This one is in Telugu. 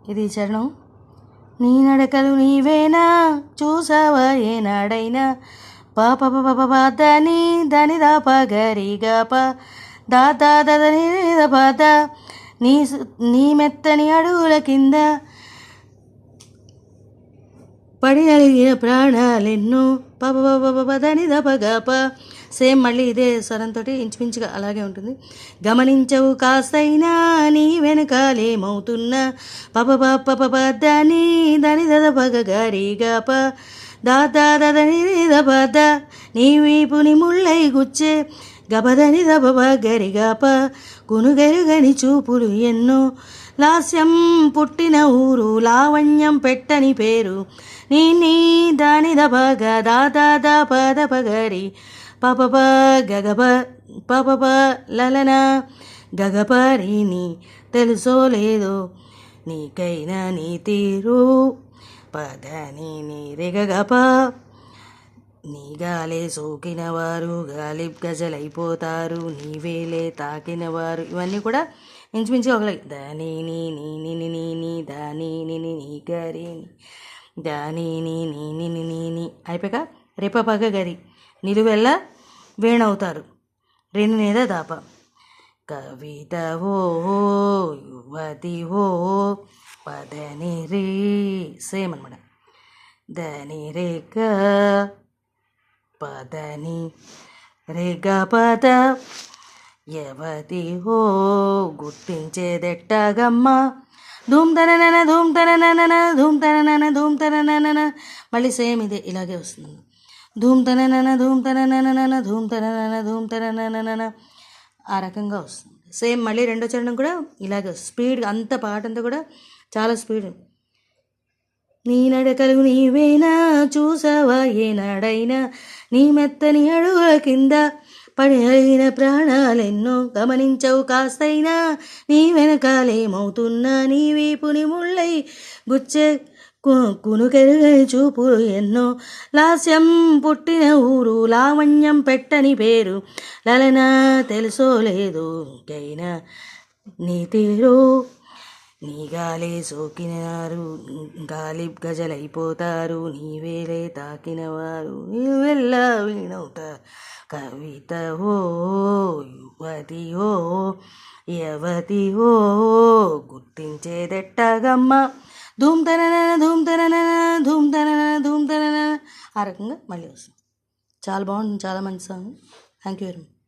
ఇది చరణం. నీ నడకలు నీవేనా చూసావా ఏనాడైనా పాప పప దని దని దాప గరిగాప దాదా దదని పాత నీ మెత్తని అడుగుల కింద పడి అలిగిన ప్రాణాలెన్నో పాప పప దని దపగాప. సేమ్ మళ్ళీ ఇదే స్వరంతో ఇంచుమించుగా అలాగే ఉంటుంది. గమనించవు కాస్తైనా నీ వెనకాలేమవుతున్నా పప పప దని దని దపగ గరిగాప దాదా దదని దపద నీ వీపుని ముళ్ళై గుచ్చే గబదని దప గరిగాప కునుగెరుగని చూపులు ఎన్నో లాస్యం పుట్టిన ఊరు లావణ్యం పెట్టని పేరు నీ దాని దపగ దాదా దప దపగరి పప గగప పప లలన గగపరిని తెలుసో లేదో నీకైనా నీ తీరు పదని నీ రేగగప నీ గాలే సోకిన వారు గాలి గజలైపోతారు నీవేలే తాకిన వారు. ఇవన్నీ కూడా ఇంచుమించుగా ఒకలే. దాని నీ నీ నీ నీ నీ దాని నీ నీ గరి దాని నీ నీ నీ నీ నీ అయిపోయాక రేపపగ గరి నిలువెల్ల వేణవుతారు రెండు మీద దాప. కవిత ఓ యువతి ఓ పదని రే సేమ్ అనమాట. దని రేఖ పదని రేఖ పద యవతి ఓ గుర్తించేదెట్టగమ్మ ధూమ్ తననన ధూమ్ తననన ధూమ్ తననన ధూమ్ తననన. మళ్ళీ సేమ్ ఇదే ఇలాగే వస్తుంది. ధూమ్ తననన ధూమ్ తననన ధూమ్ తననన ధూమ్ తననన ఆ రకంగా వస్తుంది. సేమ్ మళ్ళీ రెండో చరణం కూడా ఇలాగే వస్తుంది. స్పీడ్ అంత పాట అంతా కూడా చాలా స్పీడ్. నీ నడకలు నీవేనా చూసావా ఏనాడైనా నీ మెత్తని అడుగుల కింద పడి అలిగిన ప్రాణాలెన్నో గమనించవు కాస్తైనా నీ వెనకాలేమవుతున్నా నీ వీపుని ముళ్ళై గుచ్చే కునుకెరుగని చూపులు ఎన్నో లాస్యం పుట్టిన ఊరు లావణ్యం పెట్టని పేరు లలన తెలుసో లేదు ఇంకైనా నీ తీరు నీ గాలే సోకినారు గాలి గజలైపోతారు నీవేలే తాకిన వారు నీవెల్లా వీణవుతా. కవిత ఓ యువతి ఓ యవతి ఓ గుర్తించేదెట్టగమ్మ ధూమ్ తనన ధూమ్ తనన ధూమ్ తనన ధూమ్ తనన ఆ రకంగా మళ్ళీ వస్తుంది. చాలా బాగుంటుంది. చాలా మంచి song. Thank you very much.